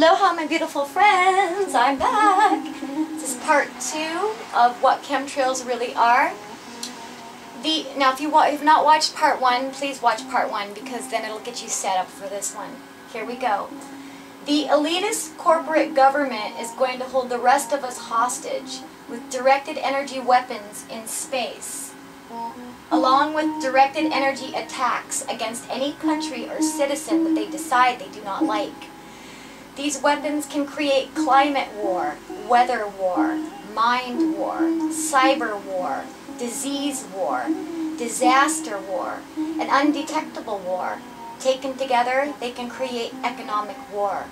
Aloha, my beautiful friends! I'm back! This is part 2 of what chemtrails really are. Now, if you've not watched part 1, please watch part 1 because then it'll get you set up for this one. Here we go. The elitist corporate government is going to hold the rest of us hostage with directed energy weapons in space, along with directed energy attacks against any country or citizen that they decide they do not like. These weapons can create climate war, weather war, mind war, cyber war, disease war, disaster war, and undetectable war. Taken together, they can create economic war.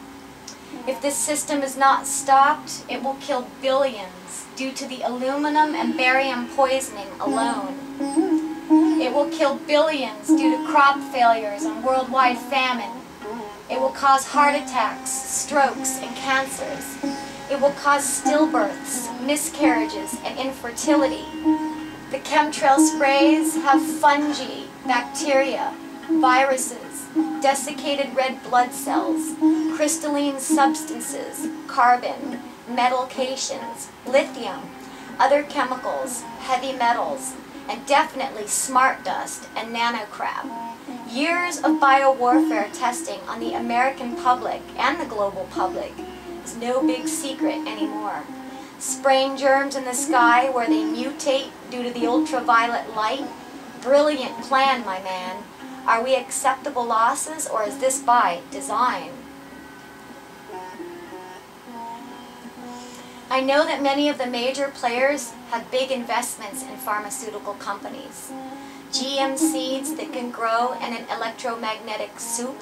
If this system is not stopped, it will kill billions due to the aluminum and barium poisoning alone. It will kill billions due to crop failures and worldwide famine. It will cause heart attacks, strokes, and cancers. It will cause stillbirths, miscarriages, and infertility. The chemtrail sprays have fungi, bacteria, viruses, desiccated red blood cells, crystalline substances, carbon, metal cations, lithium, other chemicals, heavy metals, and definitely smart dust and nanocrab. Years of biowarfare testing on the American public and the global public is no big secret anymore. Spraying germs in the sky where they mutate due to the ultraviolet light? Brilliant plan, my man. Are we acceptable losses, or is this by design? I know that many of the major players have big investments in pharmaceutical companies. GM seeds that can grow in an electromagnetic soup,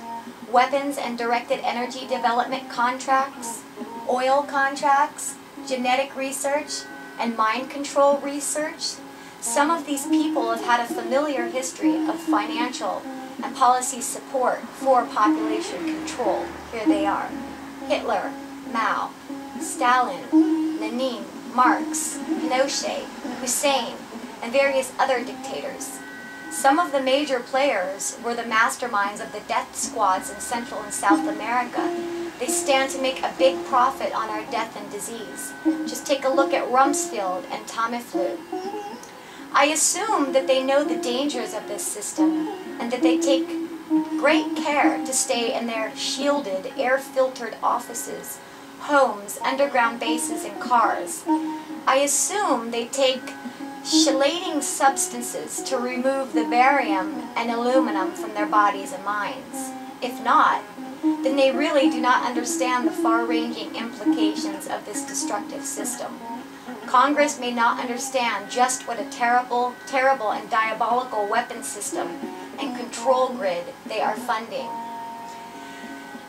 weapons and directed energy development contracts, oil contracts, genetic research, and mind control research. Some of these people have had a familiar history of financial and policy support for population control. Here they are: Hitler, Mao, Stalin, Lenin, Marx, Pinochet, Hussein, and various other dictators. Some of the major players were the masterminds of the death squads in Central and South America. They stand to make a big profit on our death and disease. Just take a look at Rumsfeld and Tamiflu. I assume that they know the dangers of this system and that they take great care to stay in their shielded, air-filtered offices, homes, underground bases, and cars. I assume they take chelating substances to remove the barium and aluminum from their bodies and minds. If not, then they really do not understand the far-ranging implications of this destructive system. Congress may not understand just what a terrible, terrible and diabolical weapon system and control grid they are funding.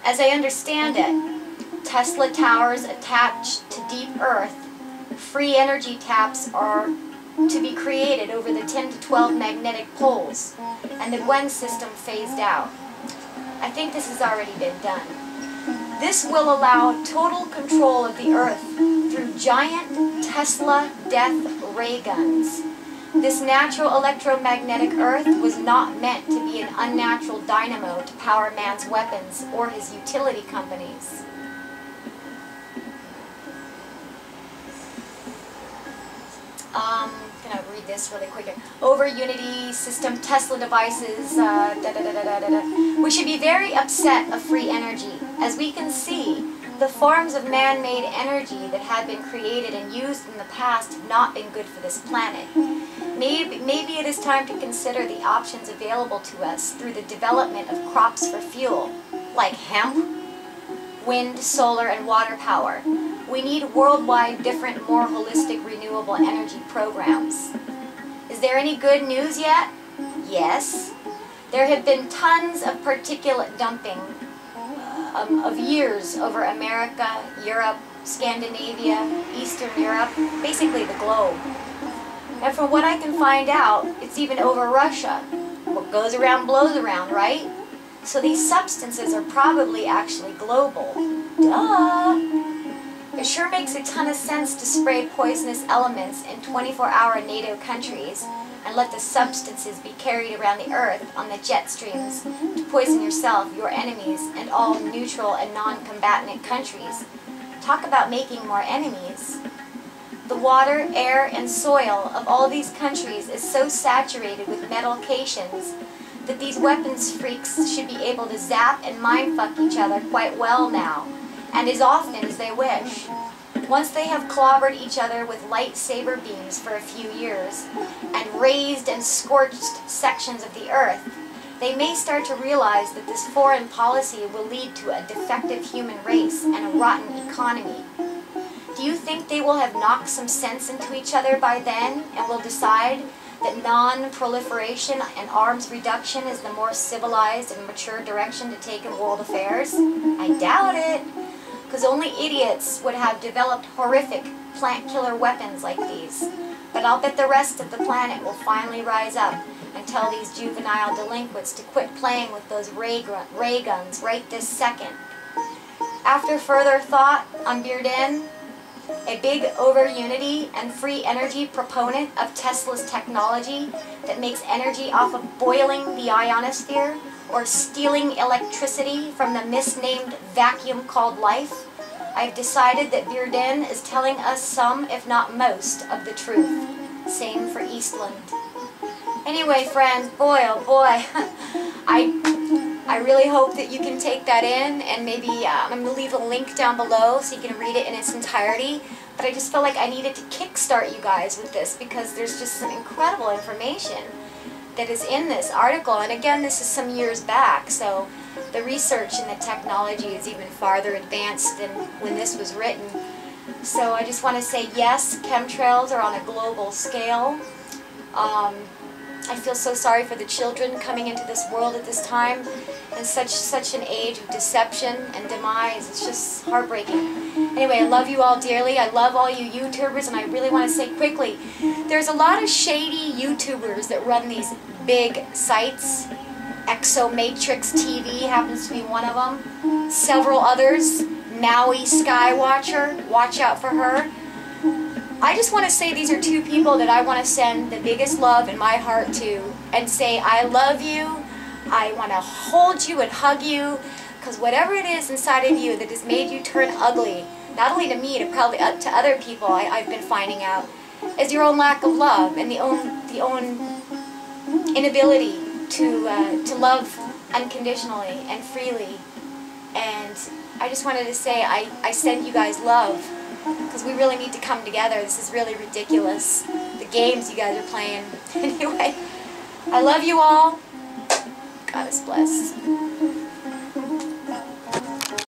As I understand it, Tesla towers attached to deep earth, free energy taps are to be created over the 10 to 12 magnetic poles, and the Gwen system phased out. I think this has already been done. This will allow total control of the earth through giant Tesla death ray guns. This natural electromagnetic earth was not meant to be an unnatural dynamo to power man's weapons or his utility companies. I'm going to read this really quick here. Over Unity system, Tesla devices, We should be very upset of free energy. As we can see, the forms of man-made energy that have been created and used in the past have not been good for this planet. Maybe it is time to consider the options available to us through the development of crops for fuel, like hemp, wind, solar, and water power. We need worldwide different, more holistic, renewable energy programs. Is there any good news yet? Yes. There have been tons of particulate dumping of years over America, Europe, Scandinavia, Eastern Europe, basically the globe. And from what I can find out, it's even over Russia. What goes around blows around, right? So these substances are probably actually global. Duh! It sure makes a ton of sense to spray poisonous elements in 24-hour NATO countries and let the substances be carried around the earth on the jet streams to poison yourself, your enemies, and all neutral and non-combatant countries. Talk about making more enemies. The water, air, and soil of all these countries is so saturated with medications that these weapons freaks should be able to zap and mindfuck each other quite well now, and as often as they wish. Once they have clobbered each other with lightsaber beams for a few years, and razed and scorched sections of the earth, they may start to realize that this foreign policy will lead to a defective human race and a rotten economy. Do you think they will have knocked some sense into each other by then and will decide that non-proliferation and arms reduction is the more civilized and mature direction to take in world affairs? I doubt it, because only idiots would have developed horrific plant-killer weapons like these. But I'll bet the rest of the planet will finally rise up and tell these juvenile delinquents to quit playing with those ray guns right this second. After further thought on Bearden, a big over-unity and free energy proponent of Tesla's technology that makes energy off of boiling the ionosphere or stealing electricity from the misnamed vacuum called life, I've decided that Bearden is telling us some, if not most, of the truth. Same for Eastland. Anyway, friends, boy, oh boy, I really hope that you can take that in, and maybe I'm going to leave a link down below so you can read it in its entirety. But I just felt like I needed to kickstart you guys with this because there's just some incredible information that is in this article. And again, this is some years back, so the research and the technology is even farther advanced than when this was written. So I just want to say, yes, chemtrails are on a global scale. I feel so sorry for the children coming into this world at this time in such an age of deception and demise. It's just heartbreaking. Anyway, I love you all dearly. I love all you YouTubers, and I really want to say quickly, there's a lot of shady YouTubers that run these big sites. Exomatrix TV happens to be one of them. Several others. Maui Skywatcher, watch out for her. I just want to say these are two people that I want to send the biggest love in my heart to and say I love you, I want to hold you and hug you, because whatever it is inside of you that has made you turn ugly, not only to me, to probably to other people I've been finding out, is your own lack of love and the own inability to love unconditionally and freely. And I just wanted to say I send you guys love. Because we really need to come together. This is really ridiculous. The games you guys are playing. Anyway, I love you all. God is blessed.